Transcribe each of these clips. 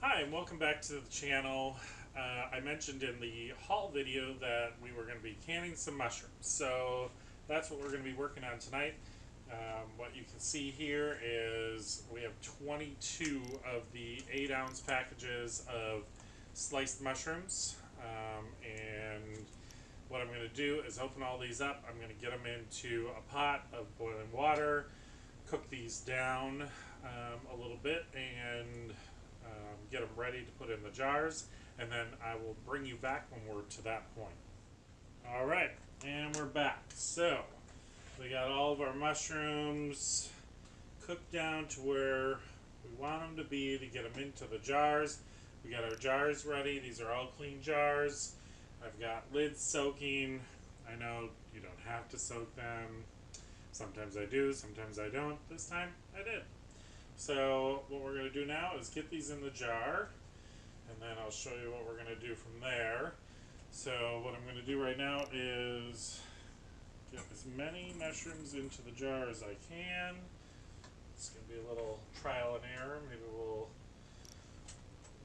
Hi, and welcome back to the channel. I mentioned in the haul video that we were going to be canning some mushrooms. So that's what we're going to be working on tonight. What you can see here is we have 22 of the 8-ounce packages of sliced mushrooms. And what I'm going to do is open all these up. I'm going to get them into a pot of boiling water, cook these down a little bit, and get them ready to put in the jars, and then I will bring you back when we're to that point. All right, and we're back. So we got all of our mushrooms cooked down to where we want them to be to get them into the jars. We got our jars ready. These are all clean jars. I've got lids soaking. I know you don't have to soak them. Sometimes I do, sometimes I don't. This time I did. So what we're going to do now is get these in the jar, and then I'll show you what we're going to do from there. So what I'm going to do right now is get as many mushrooms into the jar as I can. It's going to be a little trial and error. Maybe we'll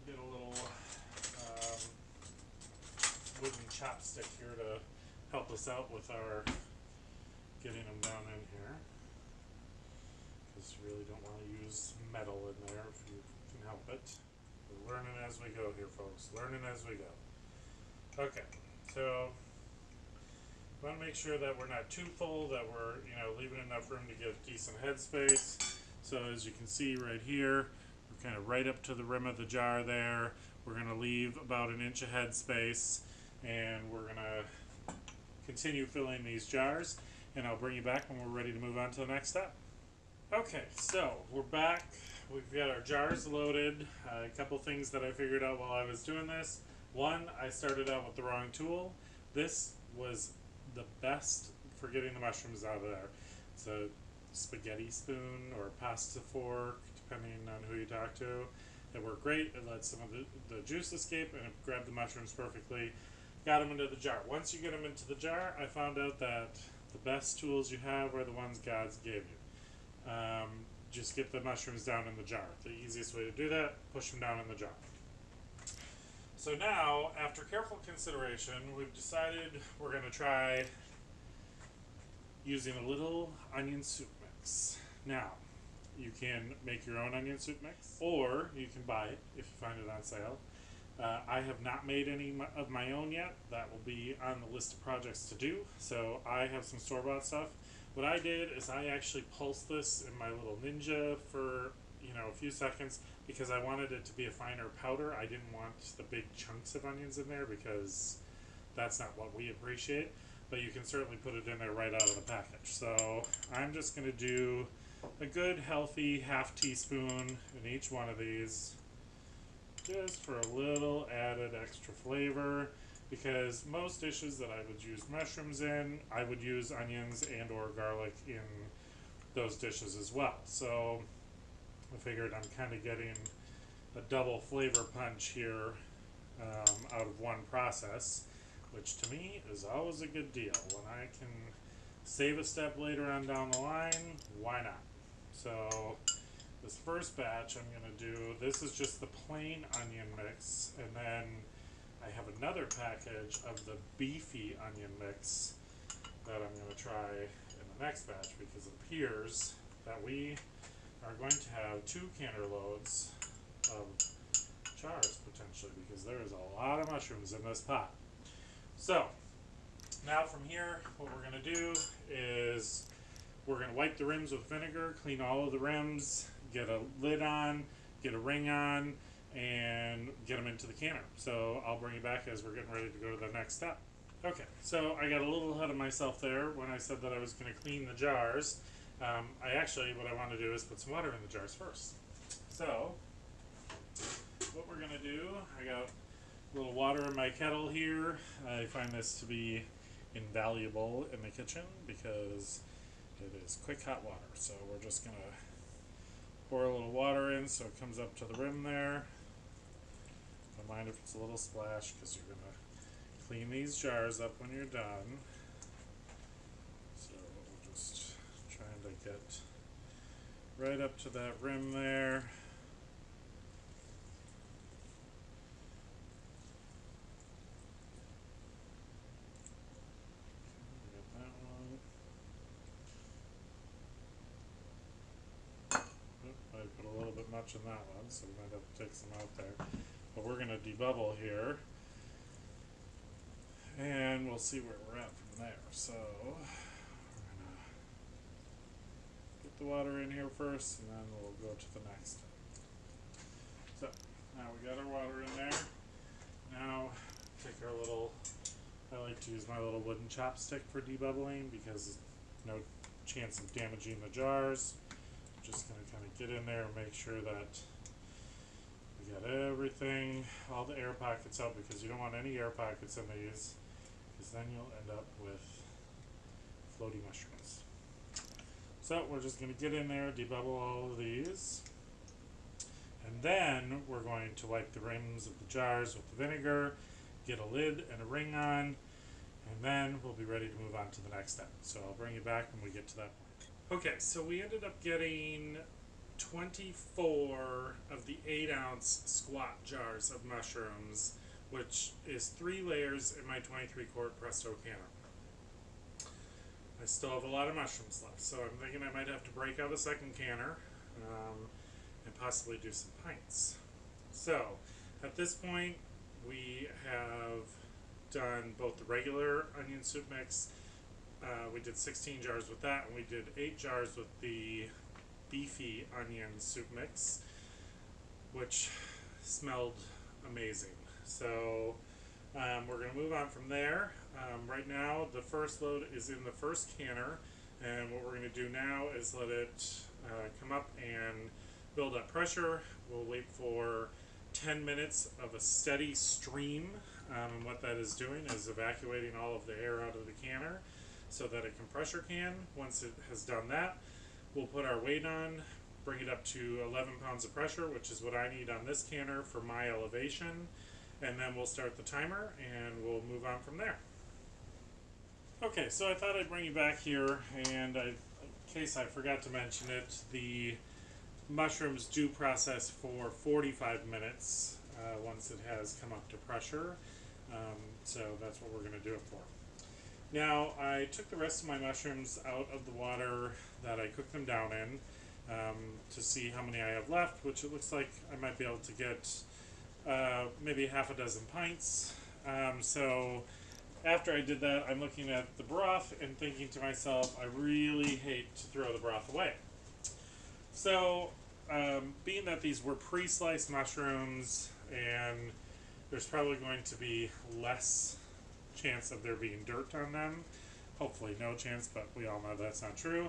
get a little wooden chopstick here to help us out with our getting them down in here, because you really don't want to use metal in there if you can help it. We're learning as we go here, folks. Learning as we go. Okay, so we want to make sure that we're not too full, that we're leaving enough room to get decent headspace. So as you can see right here, we're kind of right up to the rim of the jar there. We're going to leave about an inch of headspace, and we're going to continue filling these jars, and I'll bring you back when we're ready to move on to the next step. Okay, so we're back. We've got our jars loaded. A couple things that I figured out while I was doing this. One, I started out with the wrong tool. This was the best for getting the mushrooms out of there. It's a spaghetti spoon or pasta fork, depending on who you talk to. It worked great. It let some of the juice escape, and it grabbed the mushrooms perfectly. Got them into the jar. Once you get them into the jar, I found out that the best tools you have are the ones God gave you. Just get the mushrooms down in the jar. The easiest way to do that, push them down in the jar. So now, after careful consideration, we've decided we're going to try using a little onion soup mix. Now, you can make your own onion soup mix, or you can buy it if you find it on sale. I have not made any of my own yet. That will be on the list of projects to do. So I have some store-bought stuff. What I did is I actually pulsed this in my little Ninja for a few seconds, because I wanted it to be a finer powder. I didn't want the big chunks of onions in there, because that's not what we appreciate. But you can certainly put it in there right out of the package. So I'm just going to do a good healthy half teaspoon in each one of these, just for a little added extra flavor, because most dishes that I would use mushrooms in, I would use onions and or garlic in those dishes as well. So I figured I'm kind of getting a double flavor punch here out of one process, which to me is always a good deal. When I can save a step later on down the line, why not? So this first batch I'm going to do, this is just the plain onion mix, and then I have another package of the beefy onion mix that I'm going to try in the next batch, because it appears that we are going to have 2 canner loads of jars potentially, because there is a lot of mushrooms in this pot. So now from here, what we're going to do is we're going to wipe the rims with vinegar, clean all of the rims, get a lid on, get a ring on, and get them into the canner. So I'll bring you back as we're getting ready to go to the next step. Okay, so I got a little ahead of myself there when I said that I was going to clean the jars. What I want to do is put some water in the jars first. So what we're going to do, I got a little water in my kettle here. I find this to be invaluable in the kitchen because it is quick hot water. So we're just going to pour a little water in so it comes up to the rim there. Don't mind if it's a little splash, because you're going to clean these jars up when you're done. So we're just trying to get right up to that rim there. much in that one, so we might have to take some out there. But we're going to debubble here, and we'll see where we're at from there. So we're going to get the water in here first, and then we'll go to the next. So now we got our water in there. Now take our little, I like to use my little wooden chopstick for debubbling because no chance of damaging the jars. I'm just going to kind of get in there and make sure that we got everything, all the air pockets out, because you don't want any air pockets in these, because then you'll end up with floaty mushrooms. So we're just going to get in there, debubble all of these, and then we're going to wipe the rims of the jars with the vinegar, get a lid and a ring on, and then we'll be ready to move on to the next step. So I'll bring you back when we get to that point. Okay, so we ended up getting 24 of the 8-ounce squat jars of mushrooms, which is 3 layers in my 23-quart Presto canner. I still have a lot of mushrooms left, so I'm thinking I might have to break out a second canner and possibly do some pints. So at this point, we have done both the regular onion soup mix. We did 16 jars with that, and we did 8 jars with the beefy onion soup mix, which smelled amazing. So we're going to move on from there. Right now, the first load is in the first canner, and what we're going to do now is let it come up and build up pressure. We'll wait for 10 minutes of a steady stream, and what that is doing is evacuating all of the air out of the canner so that it can pressure can. Once it has done that, we'll put our weight on, bring it up to 11 pounds of pressure, which is what I need on this canner for my elevation, and then we'll start the timer and we'll move on from there. Okay, so I thought I'd bring you back here, and in case I forgot to mention it, the mushrooms do process for 45 minutes once it has come up to pressure, so that's what we're going to do it for. Now, I took the rest of my mushrooms out of the water that I cooked them down in to see how many I have left, which it looks like I might be able to get maybe half a dozen pints. So after I did that, I'm looking at the broth and thinking to myself, I really hate to throw the broth away. So being that these were pre-sliced mushrooms and there's probably going to be less chance of there being dirt on them, hopefully no chance, but we all know that's not true.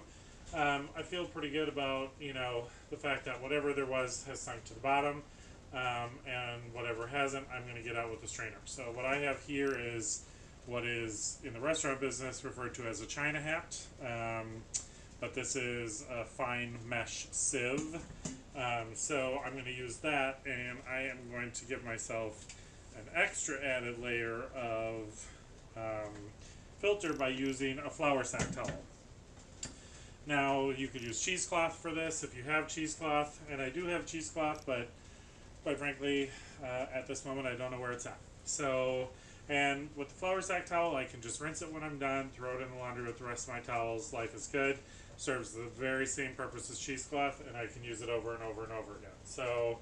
I feel pretty good about, the fact that whatever there was has sunk to the bottom, and whatever hasn't, I'm going to get out with the strainer. So what I have here is what is in the restaurant business referred to as a China hat, but this is a fine mesh sieve. So I'm going to use that, and I am going to give myself an extra added layer of filter by using a flour sack towel. Now, you could use cheesecloth for this if you have cheesecloth, and I do have cheesecloth, but quite frankly, at this moment, I don't know where it's at. So, and with the flour sack towel, I can just rinse it when I'm done, throw it in the laundry with the rest of my towels. Life is good. Serves the very same purpose as cheesecloth, and I can use it over and over and over again. So,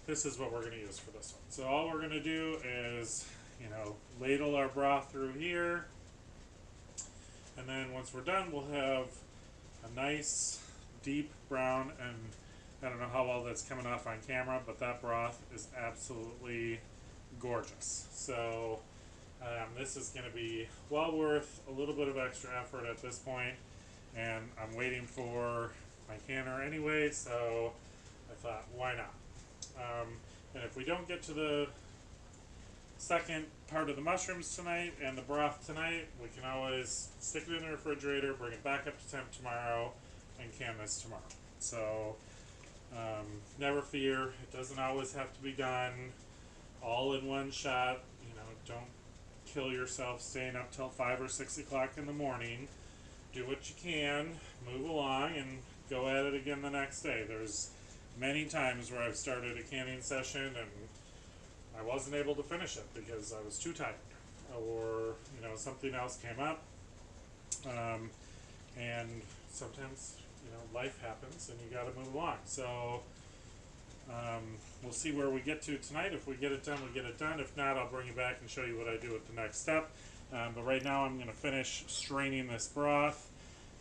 this is what we're going to use for this one. So all we're going to do is, ladle our broth through here. And then once we're done, we'll have a nice deep brown, and I don't know how well that's coming off on camera, but that broth is absolutely gorgeous. So this is going to be well worth a little bit of extra effort at this point, and I'm waiting for my canner anyway, so I thought, why not? And if we don't get to the second part of the mushrooms tonight and the broth tonight, we can always stick it in the refrigerator, bring it back up to temp tomorrow, and can this tomorrow. So never fear, it doesn't always have to be done all in one shot. Don't kill yourself staying up till 5 or 6 o'clock in the morning. Do what you can, move along, and go at it again the next day. There's many times where I've started a canning session and I wasn't able to finish it because I was too tired, or something else came up, and sometimes life happens and you got to move along. So we'll see where we get to tonight. If we get it done, we get it done. If not, I'll bring you back and show you what I do with the next step. But right now, I'm going to finish straining this broth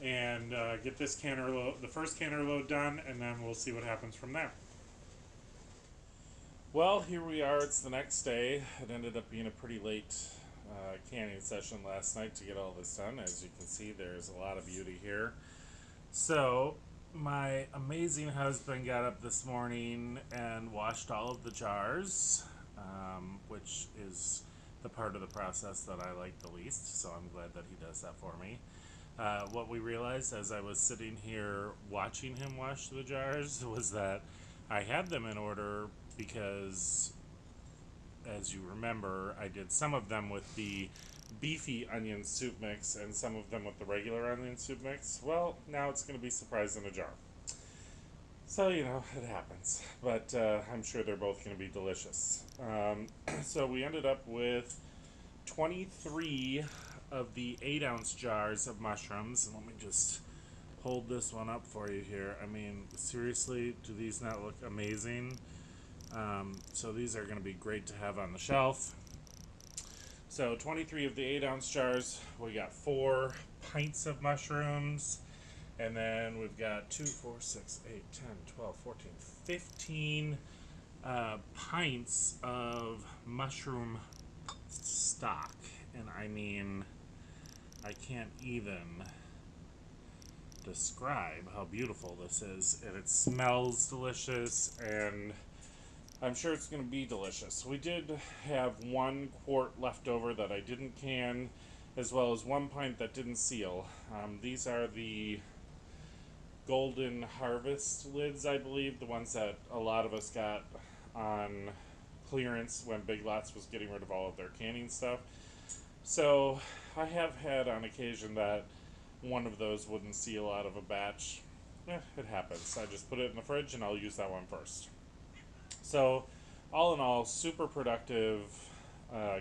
and get this canner load, the first canner load done, and then we'll see what happens from there. Well, here we are. It's the next day. It ended up being a pretty late canning session last night to get all this done. As you can see, there's a lot of beauty here. So my amazing husband got up this morning and washed all of the jars, which is the part of the process that I like the least, so I'm glad that he does that for me. What we realized as I was sitting here watching him wash the jars was that I had them in order because, as you remember, I did some of them with the beefy onion soup mix and some of them with the regular onion soup mix. Well, now it's going to be surprised in a jar. So, it happens. But I'm sure they're both going to be delicious. So we ended up with 23 of the 8-ounce jars of mushrooms. And let me just hold this one up for you here. I mean, seriously, do these not look amazing? So these are going to be great to have on the shelf. So 23 of the 8-ounce jars, we got 4 pints of mushrooms, and then we've got 2, 4, 6, 8, 10, 12, 14, 15 pints of mushroom stock. And I mean, I can't even describe how beautiful this is. And it smells delicious, and I'm sure it's going to be delicious. We did have 1 quart left over that I didn't can, as well as 1 pint that didn't seal. These are the Golden Harvest lids, I believe, the ones that a lot of us got on clearance when Big Lots was getting rid of all of their canning stuff. So I have had on occasion that one of those wouldn't seal out of a batch. It happens. I just put it in the fridge and I'll use that one first. So, all in all, super productive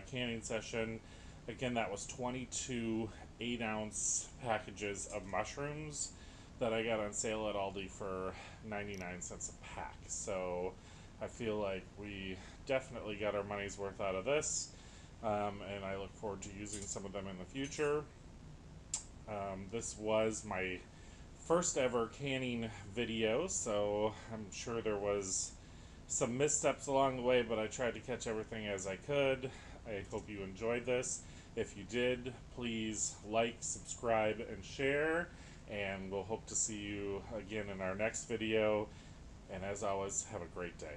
canning session. Again, that was 22 8-ounce packages of mushrooms that I got on sale at Aldi for 99 cents a pack. So, I feel like we definitely got our money's worth out of this, and I look forward to using some of them in the future. This was my first ever canning video, so I'm sure there was some missteps along the way, but I tried to catch everything as I could. I hope you enjoyed this. If you did, please like, subscribe, and share, and we'll hope to see you again in our next video. And as always, have a great day.